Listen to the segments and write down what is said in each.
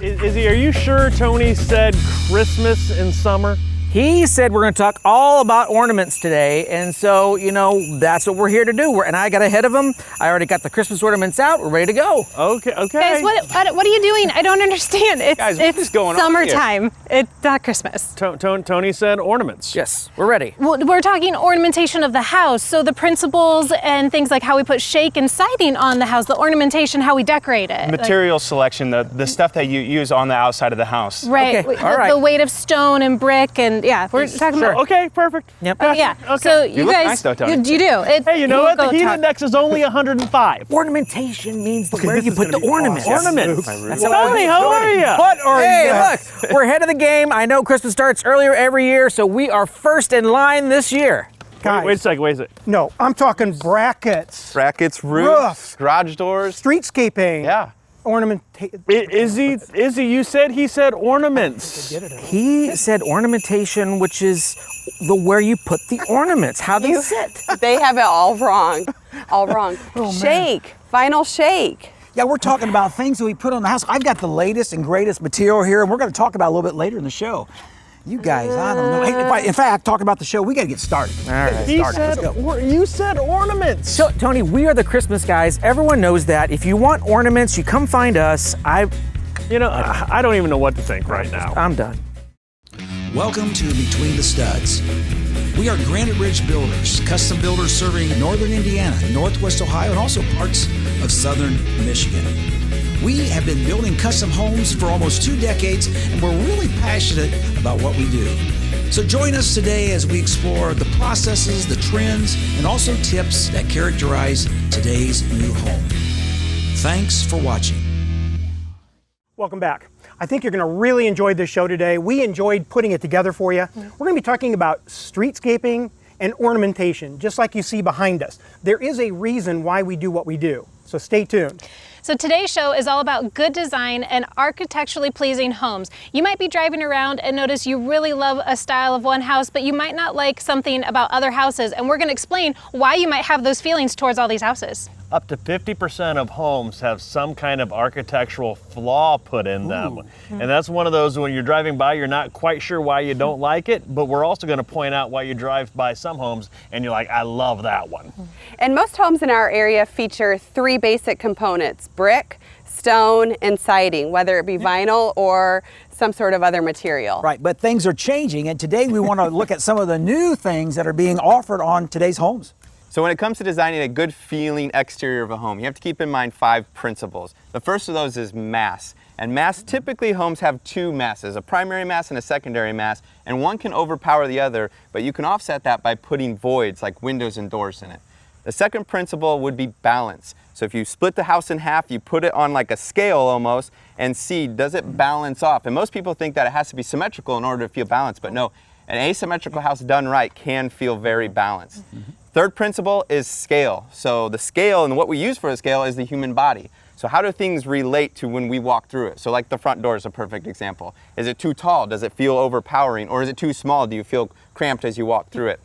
Izzy, are you sure Tony said Christmas in summer? He said we're going to talk all about ornaments today, and so, that's what we're here to do. And I got ahead of him. I already got the Christmas ornaments out. We're ready to go. Okay. Guys, what are you doing? I don't understand. It's going on summertime. It's not Christmas. Tony said ornaments. Yes, we're ready. Well, we're talking ornamentation of the house, so the principles and things like how we put shake and siding on the house, the ornamentation, how we decorate it. Material selection, the stuff that you use on the outside of the house. Right. Okay, all right. The weight of stone and brick and we're talking about. Okay, perfect. Yep. Yeah. Okay. So You look guys, nice though, Tony. you do. Hey, you know what? The heat index is only 105. Ornamentation means where you put the ornaments. Ornaments. That's Tony, how are you? What are you? Look, we're ahead of the game. I know Christmas starts earlier every year, so we are first in line this year. Guys, Wait a second. no, I'm talking brackets, Brackets, roofs, garage doors. streetscaping, Yeah. ornamentation. Izzy, you said he said ornaments. He said ornamentation, which is where you put the ornaments, how they sit. They have it all wrong. All wrong. Shake. Vinyl shake. Yeah, we're talking about things that we put on the house. I've got the latest and greatest material here, and we're going to talk about it a little bit later in the show. You guys, I don't know. Hey, in fact, talking about the show, we got to get started. All right. You said ornaments. So, Tony, we are the Christmas guys. Everyone knows that. If you want ornaments, you come find us. I don't even know what to think right now. I'm done. Welcome to Between the Studs. We are Granite Ridge Builders, custom builders serving northern Indiana, northwest Ohio, and also parts of southern Michigan. We have been building custom homes for almost 2 decades, and we're really passionate about what we do. So join us today as we explore the processes, the trends, and also tips that characterize today's new home. Thanks for watching. Welcome back. I think you're going to really enjoy this show today. We enjoyed putting it together for you. We're going to be talking about streetscaping and ornamentation, just like you see behind us. There is a reason why we do what we do, so stay tuned. So today's show is all about good design and architecturally pleasing homes. You might be driving around and notice you really love a style of one house, but you might not like something about other houses. And we're going to explain why you might have those feelings towards all these houses. Up to 50% of homes have some kind of architectural flaw put in them. And that's one of those when you're driving by, you're not quite sure why you don't like it, but we're also going to point out why you drive by some homes and you're like, I love that one. And most homes in our area feature 3 basic components: brick, stone, and siding, whether it be vinyl or some sort of other material. Right, but things are changing, and today we want to look at some of the new things that are being offered on today's homes. So when it comes to designing a good feeling exterior of a home, you have to keep in mind 5 principles. The first of those is mass. And mass, typically homes have 2 masses, a primary mass and a secondary mass, and one can overpower the other, but you can offset that by putting voids like windows and doors in it. The second principle would be balance. So if you split the house in half, you put it on like a scale almost and see, does it balance off? And most people think that it has to be symmetrical in order to feel balanced, but no, an asymmetrical house done right can feel very balanced. Third principle is scale. So the scale, and what we use for a scale, is the human body. So how do things relate to when we walk through it? So like the front door is a perfect example. Is it too tall? Does it feel overpowering? Or is it too small? Do you feel cramped as you walk through it?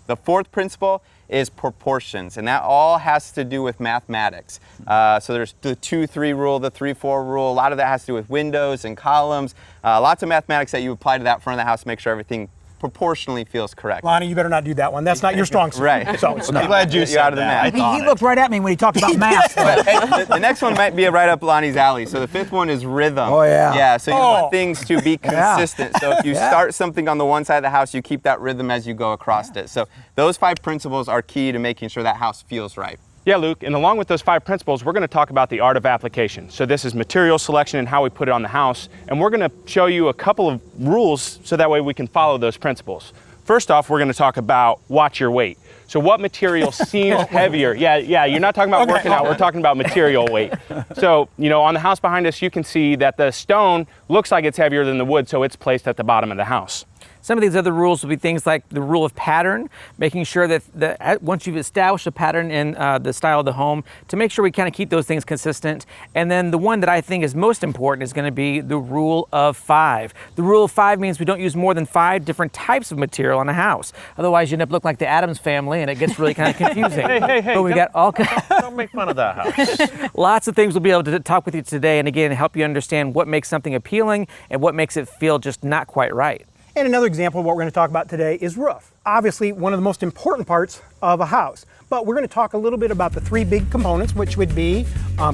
The fourth principle is proportions, and that all has to do with mathematics. So there's the 2-3 rule, the 3-4 rule. A lot of that has to do with windows and columns. Lots of mathematics that you apply to that front of the house to make sure everything proportionally feels correct. Lonnie, you better not do that one. That's not your strong suit. Right. So I'm glad you out of the math. He looked right at me when he talked about math. But, hey, the next one might be right up Lonnie's alley. So the 5th one is rhythm. Oh, yeah. Yeah, so you want things to be consistent. So if you start something on the one side of the house, you keep that rhythm as you go across it. So those 5 principles are key to making sure that house feels right. Yeah, Luke, and along with those 5 principles, we're going to talk about the art of application. So this is material selection and how we put it on the house, and we're going to show you a couple of rules so that way we can follow those principles. First off, we're going to talk about watch your weight. So what material seems heavier? Yeah, you're not talking about working out, we're talking about material weight. So, on the house behind us, you can see that the stone looks like it's heavier than the wood, so it's placed at the bottom of the house. Some of these other rules will be things like the rule of pattern, making sure that once you've established a pattern in the style of the home, to make sure we kind of keep those things consistent. And then the one that I think is most important is going to be the rule of 5. The rule of 5 means we don't use more than 5 different types of material on a house. Otherwise, you end up looking like the Addams Family, and it gets really kind of confusing. Hey, but we got all don't make fun of that house. lots of things we'll be able to talk with you today, and again, help you understand what makes something appealing and what makes it feel just not quite right. And another example of what we're going to talk about today is roof. Obviously, one of the most important parts of a house. But we're going to talk a little bit about the 3 big components, which would be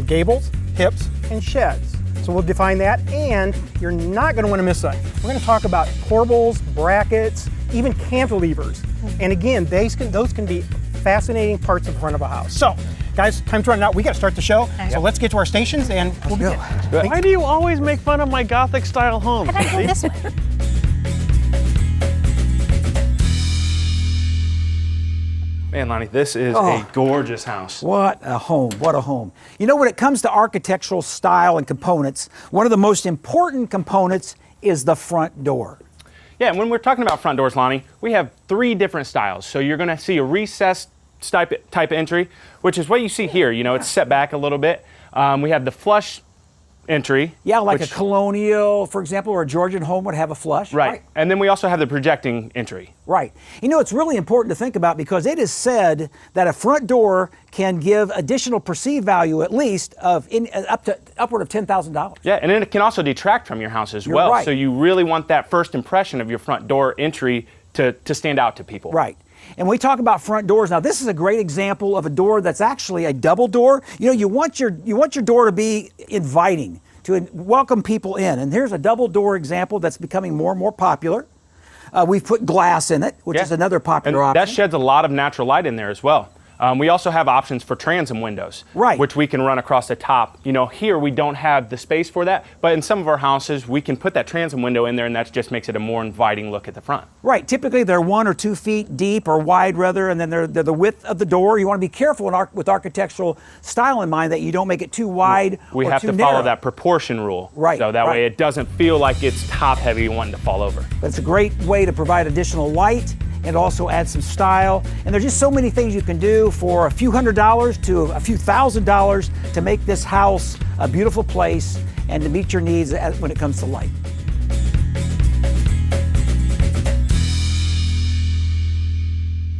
gables, hips, and sheds. So we'll define that, and you're not going to want to miss that. We're going to talk about corbels, brackets, even cantilevers. And again, those can be fascinating parts of the front of a house. So, guys, time's running out. We got to start the show. So let's get to our stations, and we'll begin. Why do you always make fun of my Gothic-style home? Can I go this way? Man, Lonnie, this is a gorgeous house. What a home, what a home. You know, when it comes to architectural style and components, one of the most important components is the front door. Yeah, and when we're talking about front doors, Lonnie, we have 3 different styles. So you're going to see a recessed type entry, which is what you see here. You know, it's set back a little bit. We have the flush entry. Yeah, like a colonial, for example, or a Georgian home would have a flush. Right. And then we also have the projecting entry. Right. You know, it's really important to think about because it is said that a front door can give additional perceived value, at least of upward of $10,000. Yeah, and then it can also detract from your house as well. Right. So you really want that first impression of your front door entry to stand out to people. Right. And we talk about front doors. Now, this is a great example of a door that's actually a double door. You know, you want your door to be inviting, to welcome people in. And here's a double door example that's becoming more and more popular. We've put glass in it, which is another popular option. That sheds a lot of natural light in there as well. We also have options for transom windows, right, which we can run across the top. You know, here we don't have the space for that, but in some of our houses, we can put that transom window in there, and that just makes it a more inviting look at the front. Right. Typically, they're 1 or 2 feet deep or wide, rather, and then they're the width of the door. You want to be careful with architectural style in mind that you don't make it too wide we or have too to narrow. follow that proportion rule, right? So that way it doesn't feel like it's top heavy wanting to fall over. But it's a great way to provide additional light and also add some style. And there's just so many things you can do for a few $100s to a few $1,000s to make this house a beautiful place and to meet your needs when it comes to light.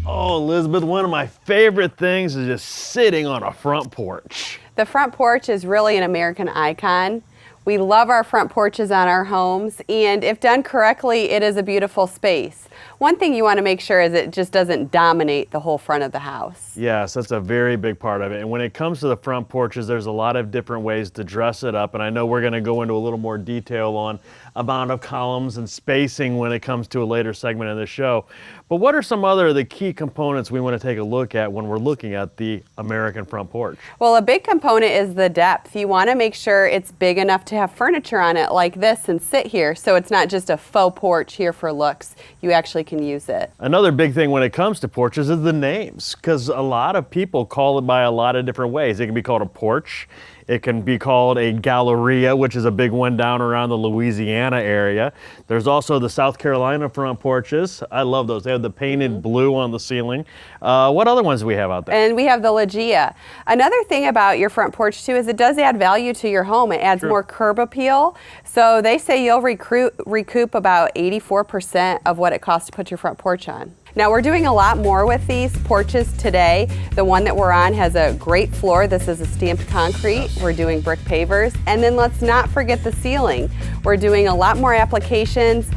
Oh, Elizabeth, one of my favorite things is just sitting on a front porch. The front porch is really an American icon. We love our front porches on our homes, and if done correctly, it is a beautiful space. One thing you want to make sure is it just doesn't dominate the whole front of the house. Yes, that's a very big part of it. And when it comes to the front porches, there's a lot of different ways to dress it up. And I know we're going to go into a little more detail on amount of columns and spacing when it comes to a later segment of the show. But what are some other of the key components we want to take a look at when we're looking at the American front porch? Well, a big component is the depth. You want to make sure it's big enough to have furniture on it like this and sit here, so it's not just a faux porch here for looks. You actually can use it. Another big thing when it comes to porches is the names, because a lot of people call it by a lot of different ways. It can be called a porch. It can be called a galleria, which is a big one down around the Louisiana area. There's also the South Carolina front porches. I love those. They have the painted blue on the ceiling. What other ones do we have out there? And we have the loggia. Another thing about your front porch too is it does add value to your home. It adds more curb appeal. So they say you'll recoup about 84% of what it costs to put your front porch on. Now we're doing a lot more with these porches today. The one that we're on has a great floor. This is a stamped concrete. We're doing brick pavers. And then let's not forget the ceiling. We're doing a lot more applications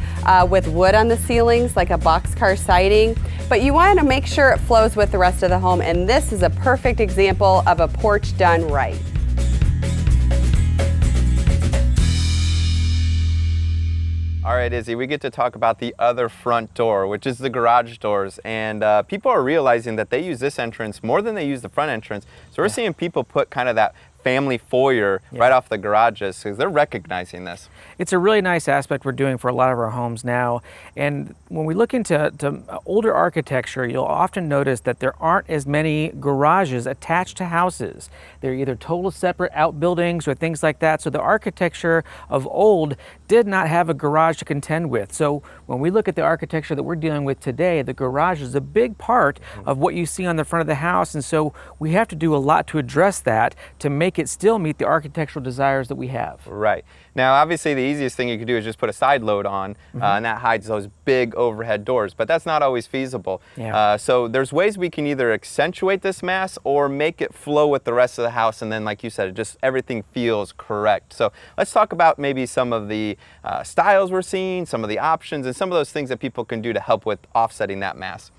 with wood on the ceilings, like a boxcar siding. But you want to make sure it flows with the rest of the home. And this is a perfect example of a porch done right. All right, Izzy, we get to talk about the other front door, which is the garage doors. And people are realizing that they use this entrance more than they use the front entrance. So we're seeing people put kind of that family foyer right off the garages, because they're recognizing this. It's a really nice aspect we're doing for a lot of our homes now. And when we look into older architecture, you'll often notice that there aren't as many garages attached to houses. They're either total separate outbuildings or things like that. So the architecture of old did not have a garage to contend with. So when we look at the architecture that we're dealing with today, the garage is a big part of what you see on the front of the house. And so we have to do a lot to address that to make it still meet the architectural desires that we have. Right. Now, obviously, the easiest thing you could do is just put a side load on, and that hides those big overhead doors, but that's not always feasible. Yeah. So there's ways we can either accentuate this mass or make it flow with the rest of the house, and then, like you said, it just everything feels correct. So let's talk about maybe some of the styles we're seeing, some of the options, and some of those things that people can do to help with offsetting that mass.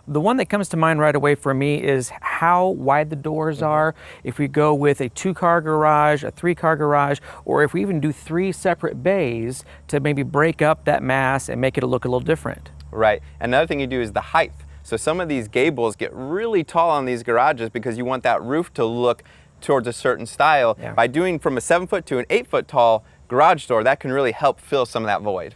The one that comes to mind right away for me is how wide the doors are. If we go with a 2-car garage, a 3-car garage, or if we even do 3 separate bays to maybe break up that mass and make it look a little different. Right. Another thing you do is the height. So some of these gables get really tall on these garages because you want that roof to look towards a certain style. Yeah. By doing from a 7-foot to an 8-foot tall garage door, that can really help fill some of that void.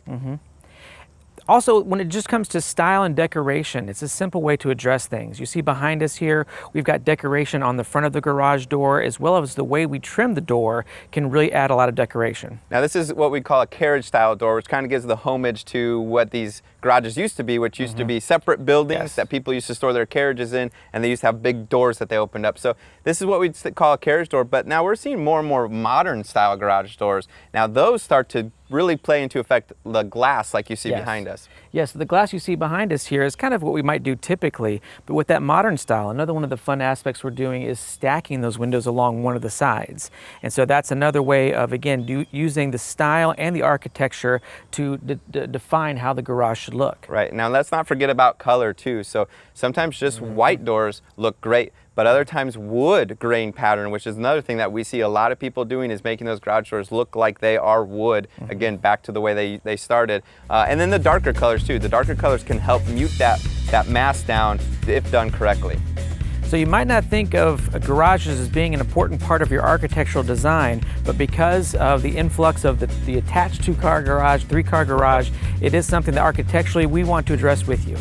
Also, when it just comes to style and decoration, it's a simple way to address things. You see behind us here, we've got decoration on the front of the garage door, as well as the way we trim the door can really add a lot of decoration. Now this is what we call a carriage style door, which kind of gives the homage to what these garages used to be, which used to be separate buildings that people used to store their carriages in, and they used to have big doors that they opened up. So this is what we call a carriage door, but now we're seeing more and more modern style garage doors. Now those start to really play into effect the glass like you see behind us. Yes, the glass you see behind us here is kind of what we might do typically, but with that modern style, another one of the fun aspects we're doing is stacking those windows along one of the sides. And so that's another way of, again, using the style and the architecture to define how the garage should look. Right. Now let's not forget about color too. So sometimes just white doors look great, but other times wood grain pattern, which is another thing that we see a lot of people doing, is making those garage doors look like they are wood. Again, back to the way they started. And then the darker colors too. The darker colors can help mute that mass down if done correctly. So you might not think of garages as being an important part of your architectural design, but because of the influx of the attached 2-car garage, 3-car garage, it is something that architecturally we want to address with you.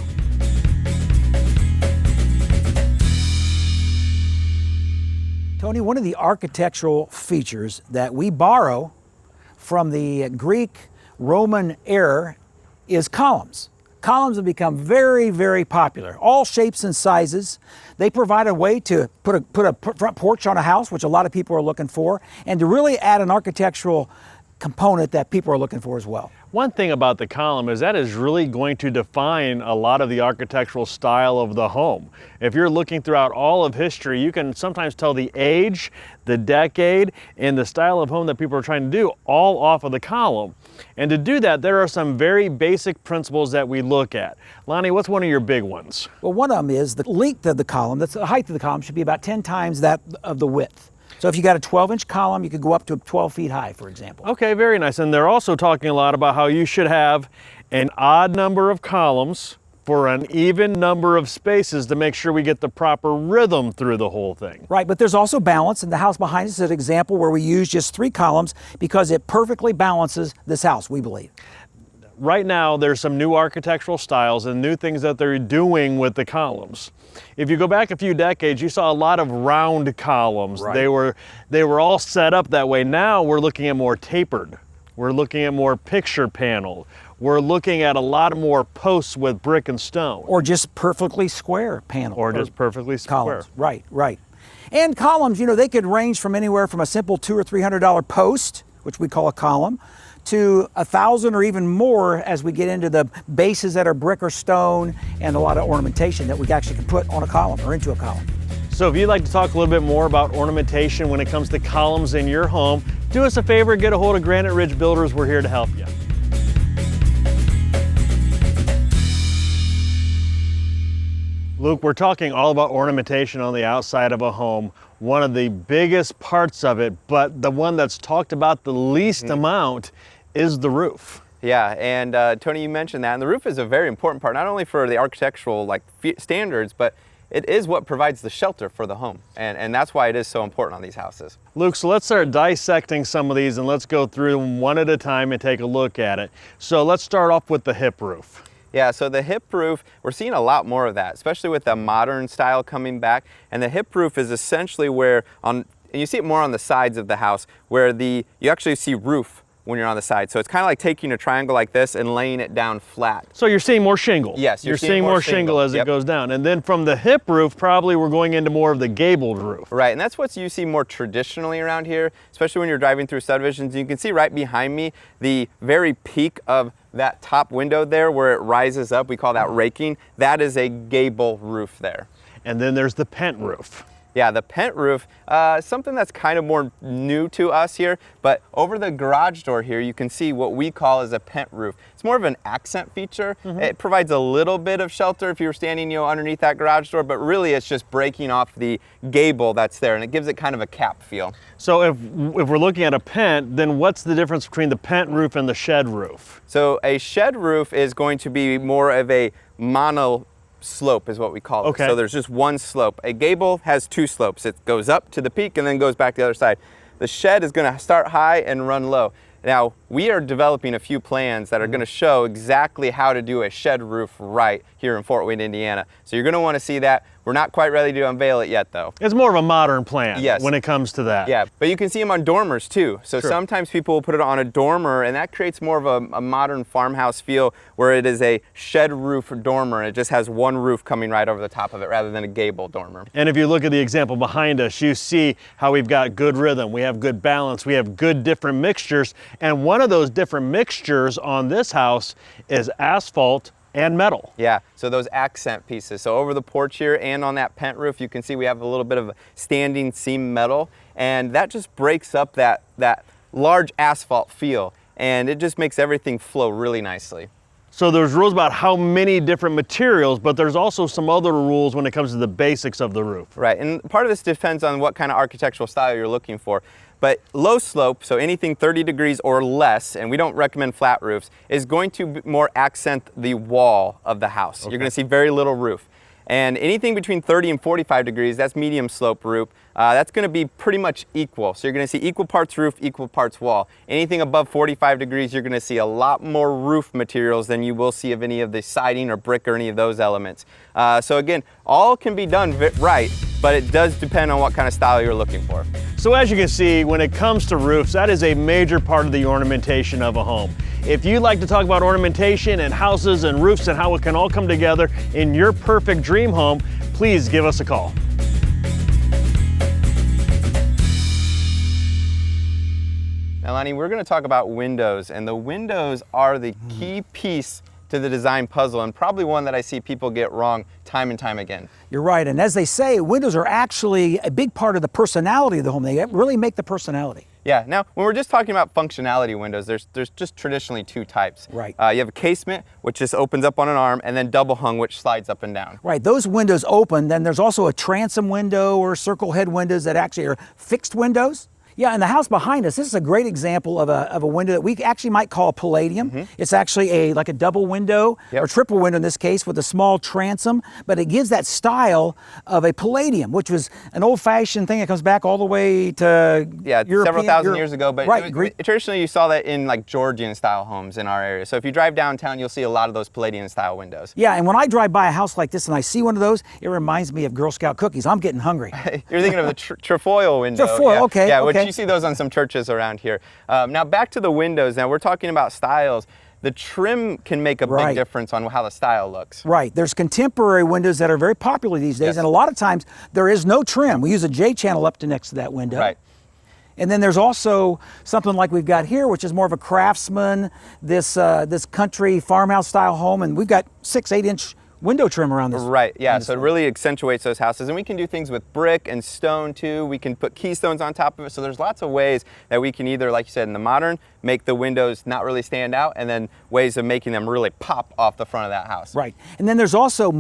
Tony, one of the architectural features that we borrow from the Greek Roman era is columns. Columns have become very, very popular, all shapes and sizes. They provide a way to put a front porch on a house, which a lot of people are looking for, and to really add an architectural component that people are looking for as well. One thing about the column is that is really going to define a lot of the architectural style of the home. If you're looking throughout all of history, you can sometimes tell the age, the decade, and the style of home that people are trying to do all off of the column. And to do that, there are some very basic principles that we look at. Lonnie, what's one of your big ones? Well, one of them is the length of the column. That's the height of the column should be about 10 times that of the width. So if you got a 12-inch column, you could go up to 12 feet high, for example. Okay, very nice. And they're also talking a lot about how you should have an odd number of columns for an even number of spaces to make sure we get the proper rhythm through the whole thing. Right, but there's also balance, and the house behind us is an example where we use just 3 columns because it perfectly balances this house, we believe. Right now, there's some new architectural styles and new things that they're doing with the columns. If you go back a few decades, you saw a lot of round columns. Right. They were all set up that way. Now we're looking at more tapered. We're looking at more picture panel. We're looking at a lot more posts with brick and stone. Or just perfectly square panel. Or just perfectly square. Columns. Right, right. And columns, you know, they could range from anywhere from a simple $200 or $300 post, which we call a column, to $1,000 or even more as we get into the bases that are brick or stone, and a lot of ornamentation that we actually can put on a column or into a column. So if you'd like to talk a little bit more about ornamentation when it comes to columns in your home, do us a favor, get a hold of Granite Ridge Builders. We're here to help you. Luke, we're talking all about ornamentation on the outside of a home. One of the biggest parts of it, but the one that's talked about the least amount, is the roof. Yeah, and Tony, you mentioned that, and the roof is a very important part, not only for the architectural standards, but it is what provides the shelter for the home. And that's why it is so important on these houses. Luke, so let's start dissecting some of these and let's go through them one at a time and take a look at it. So let's start off with the hip roof. Yeah, so the hip roof, we're seeing a lot more of that, especially with the modern style coming back. And the hip roof is essentially where, and you see it more on the sides of the house, where you actually see roof when you're on the side. So it's kind of like taking a triangle like this and laying it down flat. So you're seeing more shingle. Yes, you're seeing more shingle as it goes down. And then from the hip roof, probably we're going into more of the gabled roof. Right, and that's what you see more traditionally around here, especially when you're driving through subdivisions. You can see right behind me the very peak of that top window there where it rises up. We call that raking. That is a gable roof there. And then there's the pent roof. Yeah, the pent roof, something that's kind of more new to us here, but over the garage door here, you can see what we call as a pent roof. It's more of an accent feature. It provides a little bit of shelter if you were standing, underneath that garage door, but really it's just breaking off the gable that's there, and it gives it kind of a cap feel. So if we're looking at a pent, then what's the difference between the pent roof and the shed roof? So a shed roof is going to be more of a mono slope is what we call it. Okay. So there's just one slope. A gable has two slopes. It goes up to the peak and then goes back to the other side. The shed is going to start high and run low. Now, we are developing a few plans that are going to show exactly how to do a shed roof right here in Fort Wayne, Indiana. So you're going to want to see that. We're not quite ready to unveil it yet, though. It's more of a modern plan Yes. when it comes to that. Yeah, but you can see them on dormers too. So Sure. sometimes people will put it on a dormer, and that creates more of a modern farmhouse feel where it is a shed roof dormer. It just has one roof coming right over the top of it rather than a gable dormer. And if you look at the example behind us, you see how we've got good rhythm, we have good balance, we have good different mixtures. And one of those different mixtures on this house is asphalt and metal. Yeah, so those accent pieces. So over the porch here and on that pent roof, you can see we have a little bit of a standing seam metal, and that just breaks up that large asphalt feel, and it just makes everything flow really nicely. So there's rules about how many different materials, but there's also some other rules when it comes to the basics of the roof. Right, and part of this depends on what kind of architectural style you're looking for. But low slope, so anything 30 degrees or less, and we don't recommend flat roofs, is going to more accent the wall of the house. Okay. You're going to see very little roof. And anything between 30 and 45 degrees, that's medium slope roof. That's going to be pretty much equal. So you're going to see equal parts roof, equal parts wall. Anything above 45 degrees, you're going to see a lot more roof materials than you will see of any of the siding or brick or any of those elements. So again, all can be done right, but it does depend on what kind of style you're looking for. So as you can see, when it comes to roofs, that is a major part of the ornamentation of a home. If you'd like to talk about ornamentation and houses and roofs and how it can all come together in your perfect dream home, please give us a call. Now, Lonnie, we're going to talk about windows, and the windows are the key piece to the design puzzle, and probably one that I see people get wrong time and time again. You're right, and as they say, windows are actually a big part of the personality of the home. They really make the personality. Yeah, now when we're just talking about functionality windows, there's just traditionally two types. Right. You have a casement, which just opens up on an arm, and then double hung, which slides up and down. Right, those windows open. Then there's also a transom window or circle head windows that actually are fixed windows. Yeah, and the house behind us, this is a great example of a window that we actually might call a palladium. It's actually like a double window, or triple window in this case, with a small transom, but it gives that style of a palladium, which was an old-fashioned thing that comes back all the way to several thousand years ago. But right, traditionally you saw that in like Georgian-style homes in our area. So if you drive downtown, you'll see a lot of those Palladian-style windows. Yeah, and when I drive by a house like this and I see one of those, it reminds me of Girl Scout cookies. I'm getting hungry. You're thinking of the trefoil window. Trefoil, okay. Yeah, okay. which you see those on some churches around here. Now back to the windows. Now we're talking about styles. The trim can make a big difference on how the style looks. Right. There's contemporary windows that are very popular these days, and a lot of times there is no trim. We use a J channel up to next to that window. Right. And then there's also something like we've got here, which is more of a craftsman, this country farmhouse style home, and we've got 6-8 inch window trim around this. Right, yeah, so it really accentuates those houses. And we can do things with brick and stone too. We can put keystones on top of it. So there's lots of ways that we can either, like you said, in the modern, make the windows not really stand out, and then ways of making them really pop off the front of that house. Right, and then there's also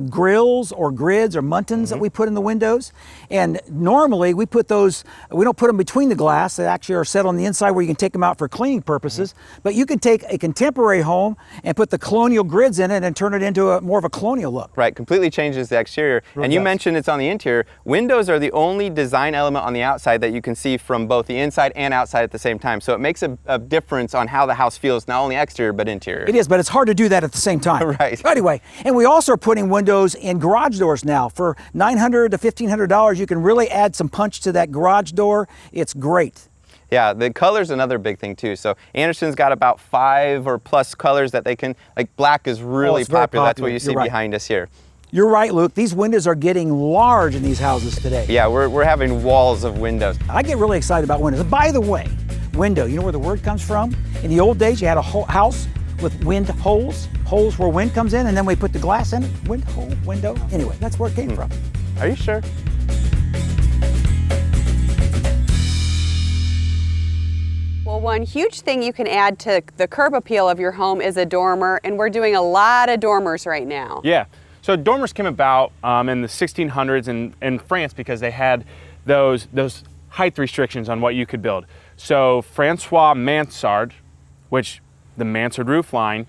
grills or grids or muntins that we put in the windows. And normally we put those, we don't put them between the glass. They actually are set on the inside where you can take them out for cleaning purposes. But you can take a contemporary home and put the colonial grids in it and turn it into a more of a colonial look. Right, completely changes the exterior. Really and you does. mentioned it's on the interior. Windows are the only design element on the outside that you can see from both the inside and outside at the same time. So it makes a difference on how the house feels, not only exterior, but interior. It is, but it's hard to do that at the same time. Right. Anyway, and we also are putting windows in garage doors now. For $900 to $1,500, you can really add some punch to that garage door. It's great. Yeah, the color's another big thing too. So Anderson's got about 5 or plus colors that they can, like black is really it's very popular. That's what popular. you see You're right. behind us here. You're right, Luke. These windows are getting large in these houses today. Yeah, we're having walls of windows. I get really excited about windows. And by the way, window, you know where the word comes from? In the old days, you had a whole house with wind holes where wind comes in, and then we put the glass in it, wind hole, window. Anyway, that's where it came from. Are you sure? Well, one huge thing you can add to the curb appeal of your home is a dormer, and we're doing a lot of dormers right now. Yeah. So dormers came about in the 1600s in France because they had those height restrictions on what you could build. So Francois Mansard, which the mansard roof line,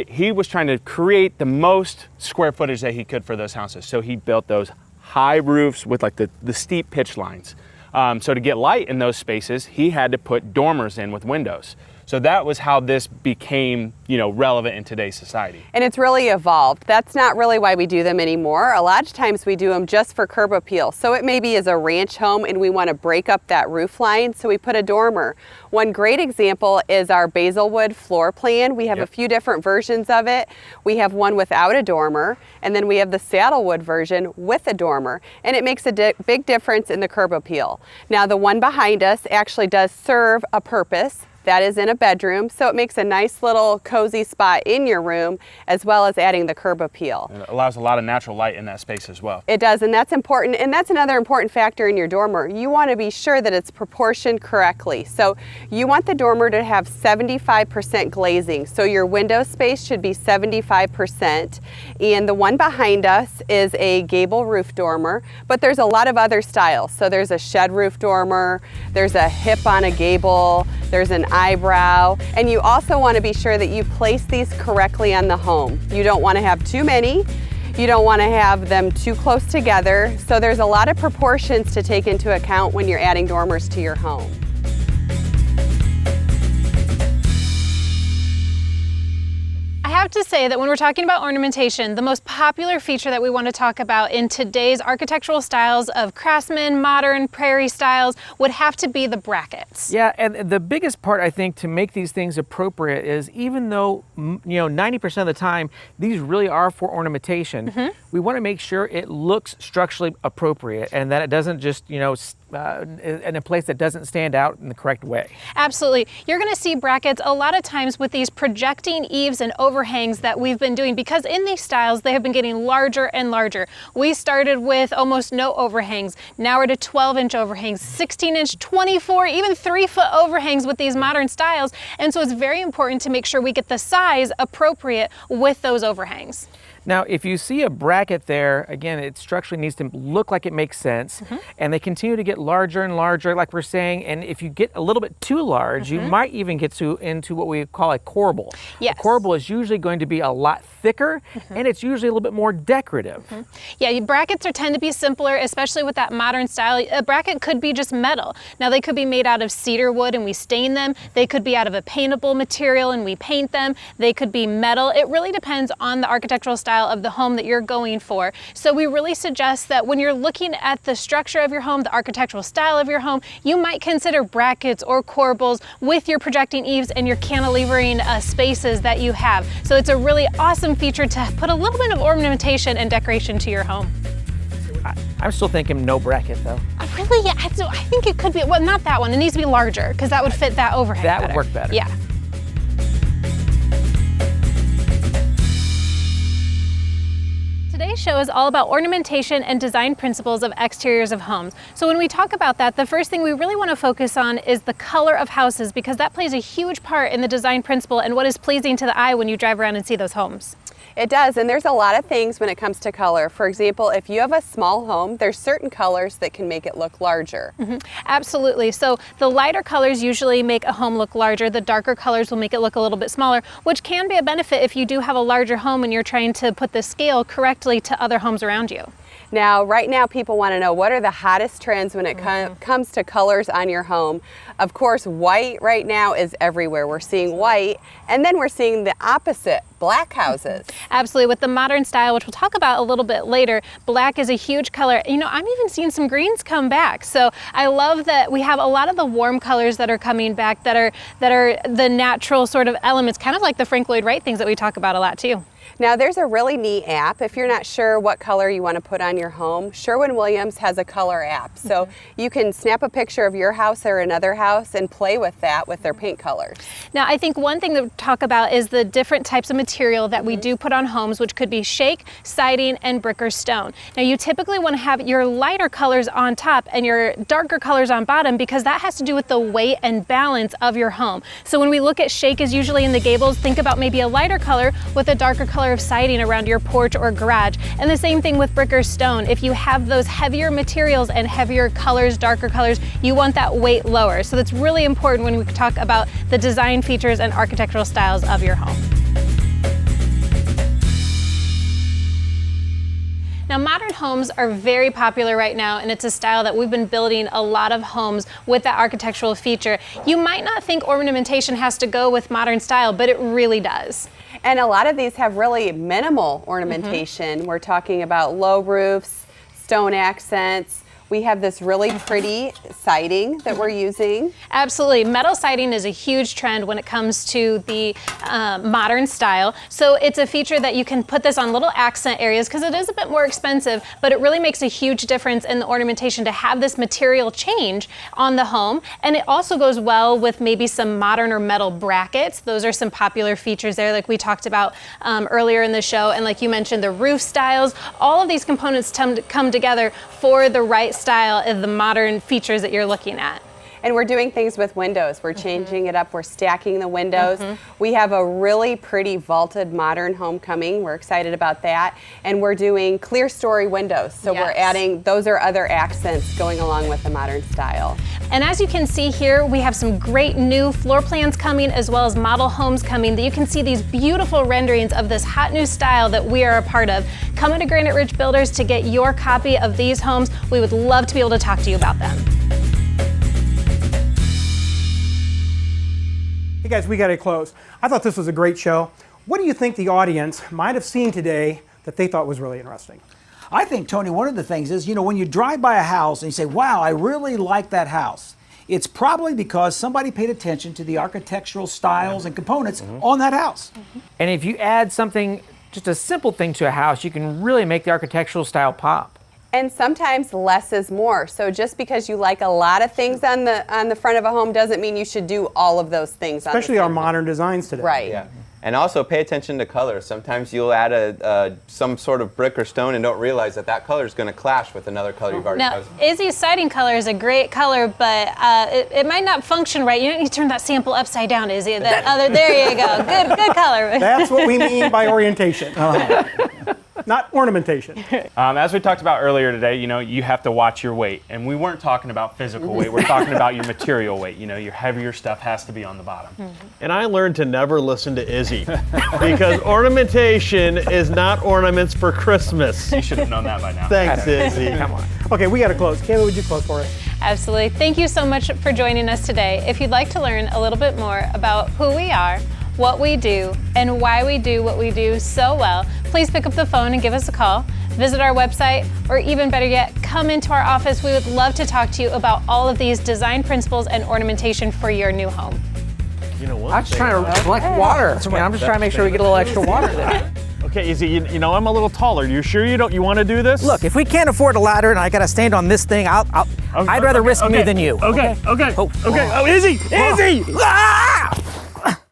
he was trying to create the most square footage that he could for those houses. So he built those high roofs with like the steep pitch lines. So to get light in those spaces, he had to put dormers in with windows. So that was how this became, relevant in today's society. And it's really evolved. That's not really why we do them anymore. A lot of times we do them just for curb appeal. So it maybe is a ranch home and we want to break up that roof line, so we put a dormer. One great example is our basilwood floor plan. We have a few different versions of it. We have one without a dormer, and then we have the saddlewood version with a dormer, and it makes a big difference in the curb appeal. Now the one behind us actually does serve a purpose. That is in a bedroom, so it makes a nice little cozy spot in your room, as well as adding the curb appeal. It allows a lot of natural light in that space as well. It does, and that's important, and that's another important factor in your dormer. You want to be sure that it's proportioned correctly. So you want the dormer to have 75% glazing, so your window space should be 75%, and the one behind us is a gable roof dormer, but there's a lot of other styles. So there's a shed roof dormer, there's a hip on a gable, there's an eyebrow, and you also want to be sure that you place these correctly on the home. You don't want to have too many, you don't want to have them too close together, so there's a lot of proportions to take into account when you're adding dormers to your home. I have to say that when we're talking about ornamentation, the most popular feature that we want to talk about in today's architectural styles of craftsman, modern, prairie styles would have to be the brackets. Yeah, and the biggest part, I think, to make these things appropriate is even though, 90% of the time, these really are for ornamentation, we want to make sure it looks structurally appropriate and that it doesn't just, in a place that doesn't stand out in the correct way. Absolutely. You're going to see brackets a lot of times with these projecting eaves and overhangs that we've been doing, because in these styles they have been getting larger and larger. We started with almost no overhangs. Now we're to 12-inch overhangs, 16-inch, 24, even 3-foot overhangs with these modern styles. And so it's very important to make sure we get the size appropriate with those overhangs. Now, if you see a bracket there, again, it structurally needs to look like it makes sense, and they continue to get larger and larger, like we're saying, and if you get a little bit too large, you might even get into what we call a corbel. Yes. A corbel is usually going to be a lot thicker, and it's usually a little bit more decorative. Yeah, brackets tend to be simpler, especially with that modern style. A bracket could be just metal. Now, they could be made out of cedar wood and we stain them. They could be out of a paintable material and we paint them. They could be metal. It really depends on the architectural style of the home that you're going for. So we really suggest that when you're looking at the structure of your home, the architectural style of your home, you might consider brackets or corbels with your projecting eaves and your cantilevering spaces that you have. So it's a really awesome feature to put a little bit of ornamentation and decoration to your home. I'm still thinking no bracket though. Really? Yeah, I think it could be, well, not that one. It needs to be larger because that would fit that overhang That better. would work better. Yeah. Today's show is all about ornamentation and design principles of exteriors of homes. So when we talk about that, the first thing we really want to focus on is the color of houses, because that plays a huge part in the design principle and what is pleasing to the eye when you drive around and see those homes. It does, and there's a lot of things when it comes to color. For example, if you have a small home, there's certain colors that can make it look larger. Absolutely. So the lighter colors usually make a home look larger. The darker colors will make it look a little bit smaller, which can be a benefit if you do have a larger home and you're trying to put the scale correctly to other homes around you. Now, right now, people want to know what are the hottest trends when it comes to colors on your home. Of course, white right now is everywhere. We're seeing white, and then we're seeing the opposite, black houses. Absolutely. With the modern style, which we'll talk about a little bit later, black is a huge color. You know, I'm even seeing some greens come back. So I love that we have a lot of the warm colors that are coming back that are the natural sort of elements, kind of like the Frank Lloyd Wright things that we talk about a lot too. Now, there's a really neat app. If you're not sure what color you want to put on your home, Sherwin-Williams has a color app. So you can snap a picture of your house or another house and play with that with their paint colors. Now, I think one thing that we talk about is the different types of material that we do put on homes, which could be shake, siding, and brick or stone. Now, you typically want to have your lighter colors on top and your darker colors on bottom because that has to do with the weight and balance of your home. So when we look at shake is usually in the gables, think about maybe a lighter color with a darker color of siding around your porch or garage. And the same thing with brick or stone. If you have those heavier materials and heavier colors, darker colors, you want that weight lower. So that's really important when we talk about the design features and architectural styles of your home. Now, modern homes are very popular right now, and it's a style that we've been building a lot of homes with that architectural feature. You might not think ornamentation has to go with modern style, but it really does. And a lot of these have really minimal ornamentation. We're talking about low roofs, stone accents. We have this really pretty siding that we're using. Absolutely. Metal siding is a huge trend when it comes to the modern style. So it's a feature that you can put this on little accent areas because it is a bit more expensive, but it really makes a huge difference in the ornamentation to have this material change on the home. And it also goes well with maybe some modern or metal brackets. Those are some popular features there like we talked about earlier in the show. And like you mentioned, the roof styles, all of these components come together for the right style of the modern features that you're looking at. And we're doing things with windows. We're changing it up. We're stacking the windows. We have a really pretty vaulted modern home coming. We're excited about that. And we're doing clear story windows. So we're adding, those are other accents going along with the modern style. And as you can see here, we have some great new floor plans coming as well as model homes coming that you can see these beautiful renderings of this hot new style that we are a part of. Come into Granite Ridge Builders to get your copy of these homes. We would love to be able to talk to you about them. Hey guys, we got to close. I thought this was a great show. What do you think the audience might have seen today that they thought was really interesting? I think, Tony, one of the things is, you know, when you drive by a house and you say, wow, I really like that house, it's probably because somebody paid attention to the architectural styles and components on that house. And if you add something, just a simple thing to a house, you can really make the architectural style pop. And sometimes less is more. So just because you like a lot of things on the front of a home doesn't mean you should do all of those things. Especially our modern designs today. Right. Yeah. And also pay attention to color. Sometimes you'll add some sort of brick or stone and don't realize that that color is going to clash with another color you've already chosen. Now, Izzy's siding color is a great color, but it might not function right. You don't need to turn that sample upside down, Izzy. There you go. Good color. That's what we mean by orientation. Not ornamentation. As we talked about earlier today, you know, you have to watch your weight. And we weren't talking about physical weight. We're talking about your material weight. You know, your heavier stuff has to be on the bottom. And I learned to never listen to Izzy because ornamentation is not ornaments for Christmas. You should have known that by now. Thanks, Izzy. Come on. Okay, we got to close. Kayla, would you close for us? Absolutely. Thank you so much for joining us today. If you'd like to learn a little bit more about who we are, what we do, and why we do what we do so well, please pick up the phone and give us a call. Visit our website, or even better yet, come into our office. We would love to talk to you about all of these design principles and ornamentation for your new home. You know what? I'm just trying to collect water. I'm just trying to make sure we get a little extra water there. Okay, Izzy, you know I'm a little taller. You sure you want to do this? Look, if we can't afford a ladder and I got to stand on this thing, I'd rather risk me than you. Okay. Oh. Oh, Izzy! Ah!